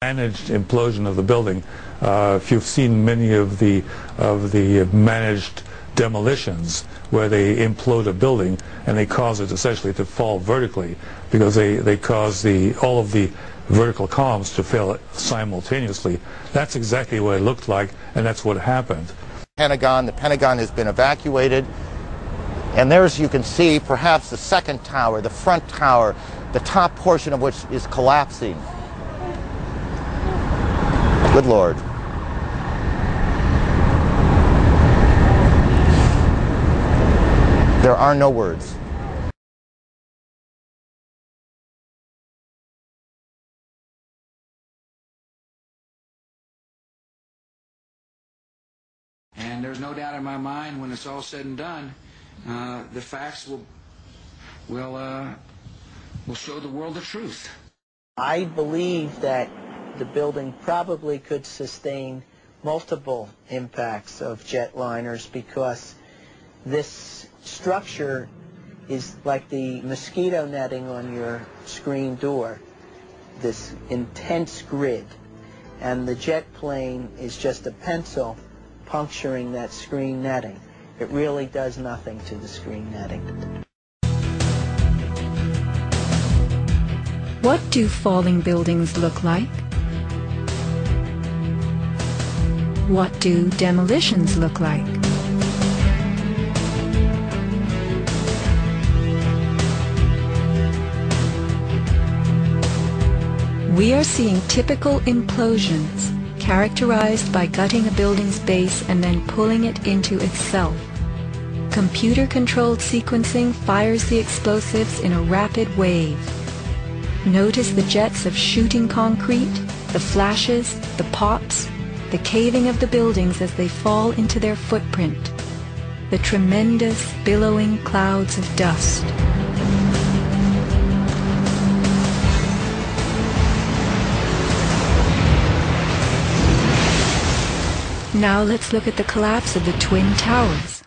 Managed implosion of the building. If you've seen many of the managed demolitions where they implode a building and they cause it essentially to fall vertically because they cause all of the vertical columns to fail simultaneously. That's exactly what it looked like, and that's what happened. The Pentagon has been evacuated, and there's, you can see, perhaps the second tower, the front tower, the top portion of which is collapsing. Good Lord. There are no words. And there's no doubt in my mind, when it's all said and done, the facts will show the world the truth. I believe that the building probably could sustain multiple impacts of jetliners because this structure is like the mosquito netting on your screen door, this intense grid, and the jet plane is just a pencil puncturing that screen netting. It really does nothing to the screen netting. What do falling buildings look like? What do demolitions look like? We are seeing typical implosions, characterized by gutting a building's base and then pulling it into itself. Computer-controlled sequencing fires the explosives in a rapid wave. Notice the jets of shooting concrete, the flashes, the pops, the caving of the buildings as they fall into their footprint, the tremendous billowing clouds of dust. Now let's look at the collapse of the Twin Towers.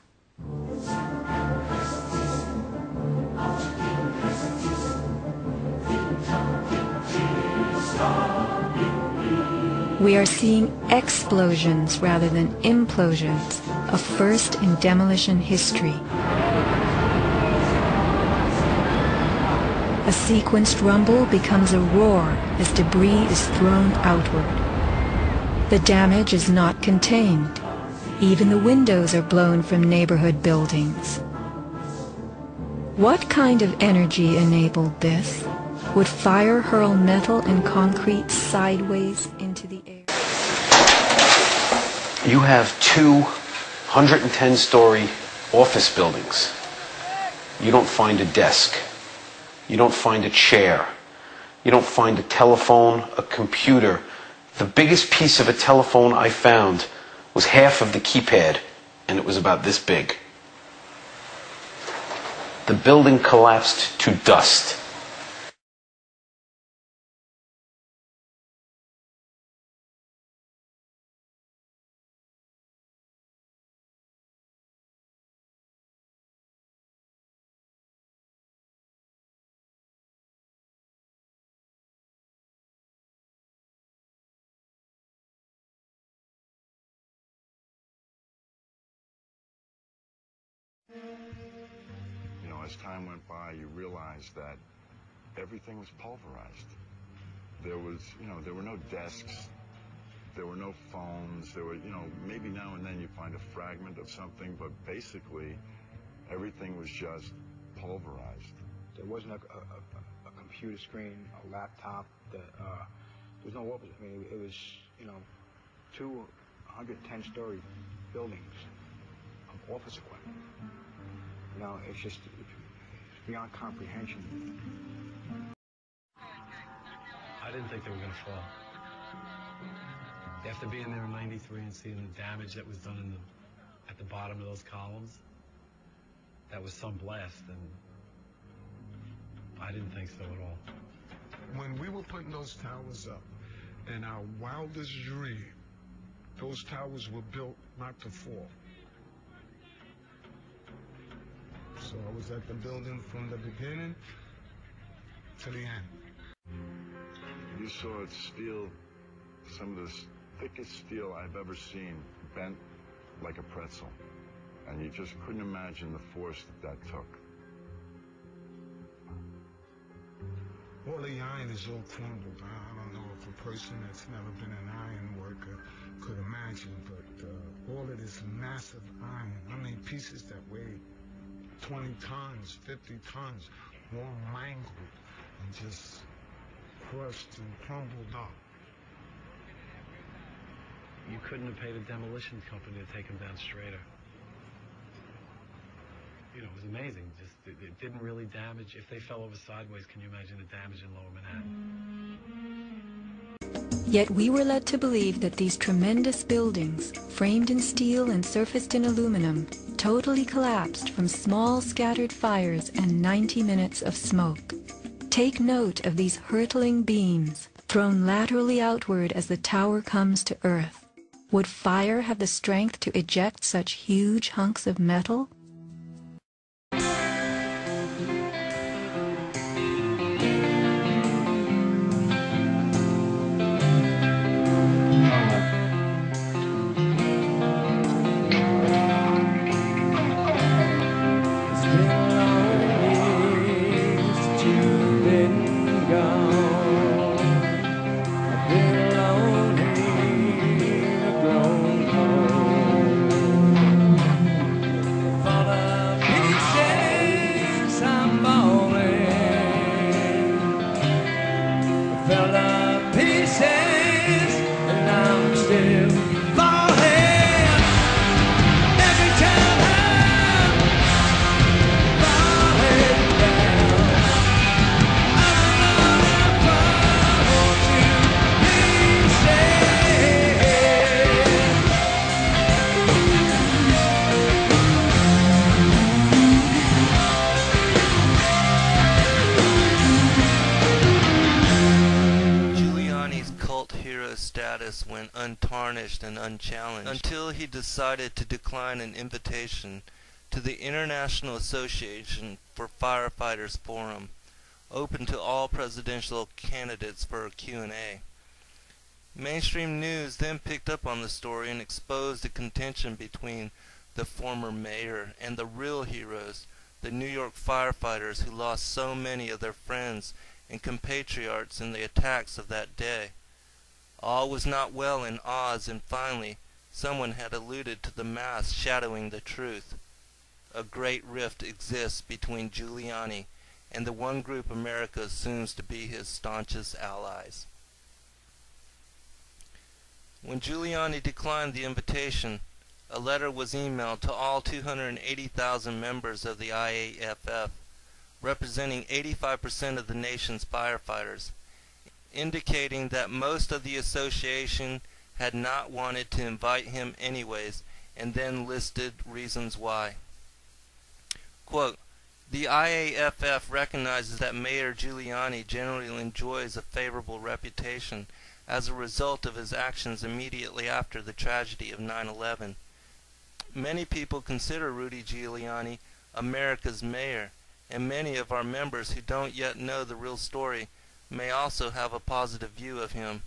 We are seeing explosions rather than implosions, a first in demolition history. A sequenced rumble becomes a roar as debris is thrown outward. The damage is not contained. Even the windows are blown from neighborhood buildings. What kind of energy enabled this? Would fire hurl metal and concrete sideways into the air? You have 2 110-story office buildings. You don't find a desk. You don't find a chair. You don't find a telephone, a computer. The biggest piece of a telephone I found was half of the keypad, and it was about this big. The building collapsed to dust. You know, as time went by, you realized that everything was pulverized. There was, there were no desks, there were no phones, there were, maybe now and then you find a fragment of something, but basically everything was just pulverized. There wasn't a computer screen, a laptop, there was no office. I mean, it was, 2 110-story buildings of office equipment. It's just beyond comprehension. I didn't think they were going to fall. After being there in '93 and seeing the damage that was done at the bottom of those columns, that was some blast, and I didn't think so at all. When we were putting those towers up, in our wildest dream, those towers were built not to fall. So I was at the building from the beginning to the end. You saw it steel some of the thickest steel I've ever seen bent like a pretzel. And you just couldn't imagine the force that took. All the iron is all crumbled. I don't know if a person that's never been an iron worker could imagine, but all of this massive iron, I mean pieces that weigh 20 tons, 50 tons, all mangled and just crushed and crumbled up. You couldn't have paid a demolition company to take them down straighter. You know, it was amazing. Just it didn't really damage. If they fell over sideways, can you imagine the damage in Lower Manhattan? Yet we were led to believe that these tremendous buildings, framed in steel and surfaced in aluminum, totally collapsed from small scattered fires and 90 minutes of smoke. Take note of these hurtling beams, thrown laterally outward as the tower comes to earth. Would fire have the strength to eject such huge hunks of metal? Went untarnished and unchallenged until he decided to decline an invitation to the International Association for Firefighters Forum, open to all presidential candidates for a Q&A. Mainstream news then picked up on the story and exposed the contention between the former mayor and the real heroes, the New York firefighters who lost so many of their friends and compatriots in the attacks of that day. All was not well in Oz, and finally someone had alluded to the mask shadowing the truth. A great rift exists between Giuliani and the one group America assumes to be his staunchest allies. When Giuliani declined the invitation, a letter was emailed to all 280,000 members of the IAFF, representing 85% of the nation's firefighters, indicating that most of the association had not wanted to invite him anyways, and then listed reasons why. Quote, "The IAFF recognizes that Mayor Giuliani generally enjoys a favorable reputation as a result of his actions immediately after the tragedy of 9/11. Many people consider Rudy Giuliani America's mayor, and many of our members who don't yet know the real story may also have a positive view of him.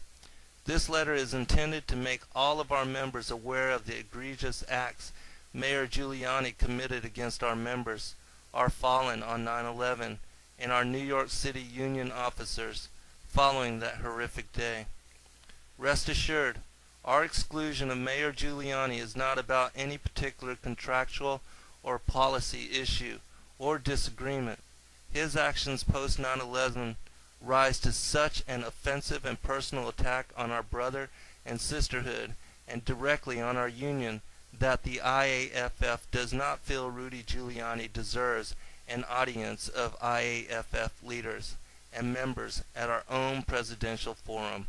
This letter is intended to make all of our members aware of the egregious acts Mayor Giuliani committed against our members, our fallen on 9/11, and our New York City Union officers following that horrific day. Rest assured, our exclusion of Mayor Giuliani is not about any particular contractual or policy issue or disagreement. His actions post 9/11 rise to such an offensive and personal attack on our brother and sisterhood and directly on our union that the IAFF does not feel Rudy Giuliani deserves an audience of IAFF leaders and members at our own presidential forum.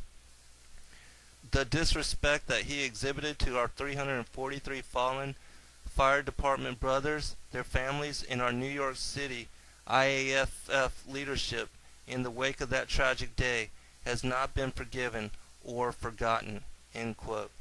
The disrespect that he exhibited to our 343 fallen fire department brothers, their families, and our New York City IAFF leadership in the wake of that tragic day has not been forgiven or forgotten." End quote.